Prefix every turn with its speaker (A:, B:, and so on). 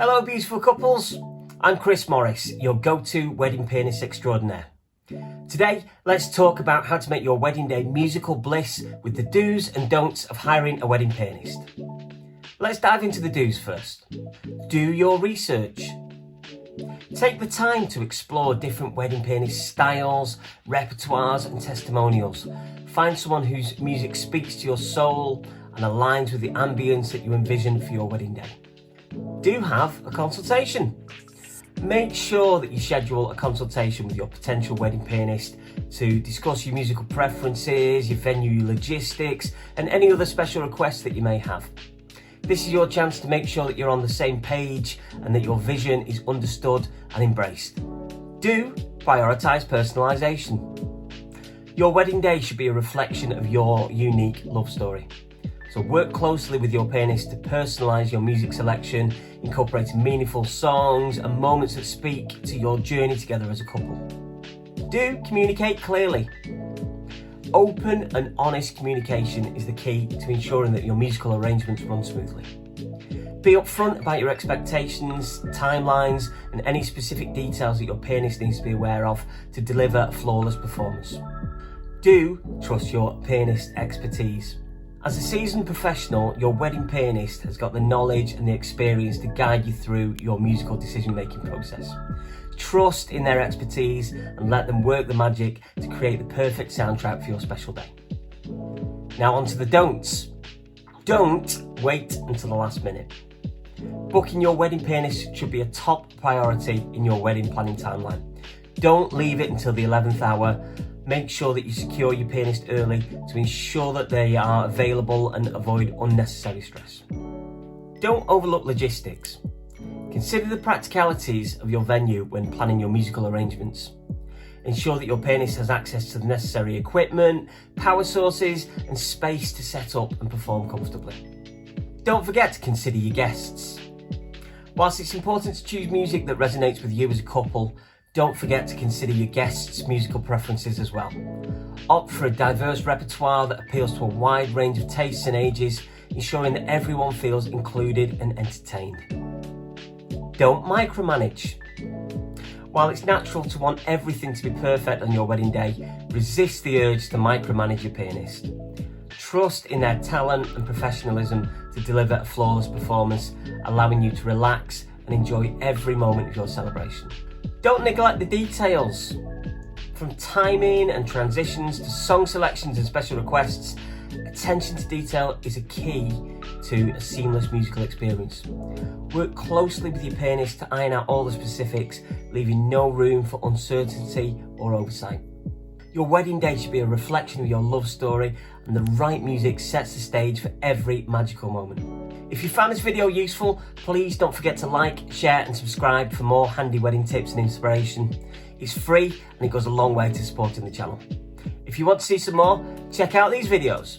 A: Hello beautiful couples, I'm Chris Morris, your go-to wedding pianist extraordinaire. Today, let's talk about how to make your wedding day musical bliss with the do's and don'ts of hiring a wedding pianist. Let's dive into the do's first. Do your research. Take the time to explore different wedding pianist styles, repertoires and testimonials. Find someone whose music speaks to your soul and aligns with the ambience that you envision for your wedding day. Do have a consultation. Make sure that you schedule a consultation with your potential wedding pianist to discuss your musical preferences, your venue logistics, and any other special requests that you may have. This is your chance to make sure that you're on the same page and that your vision is understood and embraced. Do prioritise personalisation. Your wedding day should be a reflection of your unique love story. So work closely with your pianist to personalise your music selection, incorporating meaningful songs and moments that speak to your journey together as a couple. Do communicate clearly. Open and honest communication is the key to ensuring that your musical arrangements run smoothly. Be upfront about your expectations, timelines, and any specific details that your pianist needs to be aware of to deliver a flawless performance. Do trust your pianist expertise. As a seasoned professional, your wedding pianist has got the knowledge and the experience to guide you through your musical decision-making process. Trust in their expertise and let them work the magic to create the perfect soundtrack for your special day. Now on to the don'ts. Don't wait until the last minute. Booking your wedding pianist should be a top priority in your wedding planning timeline. Don't leave it until the 11th hour. Make sure that you secure your pianist early to ensure that they are available and avoid unnecessary stress. Don't overlook logistics. Consider the practicalities of your venue when planning your musical arrangements. Ensure that your pianist has access to the necessary equipment, power sources, and space to set up and perform comfortably. Don't forget to consider your guests. Whilst it's important to choose music that resonates with you as a couple, don't forget to consider your guests' musical preferences as well. Opt for a diverse repertoire that appeals to a wide range of tastes and ages, ensuring that everyone feels included and entertained. Don't micromanage. While it's natural to want everything to be perfect on your wedding day, resist the urge to micromanage your pianist. Trust in their talent and professionalism to deliver a flawless performance, allowing you to relax and enjoy every moment of your celebration. Don't neglect the details. From timing and transitions to song selections and special requests, attention to detail is a key to a seamless musical experience. Work closely with your pianist to iron out all the specifics, leaving no room for uncertainty or oversight. Your wedding day should be a reflection of your love story, and the right music sets the stage for every magical moment. If you found this video useful, please don't forget to like, share and subscribe for more handy wedding tips and inspiration. It's free and it goes a long way to supporting the channel. If you want to see some more, check out these videos.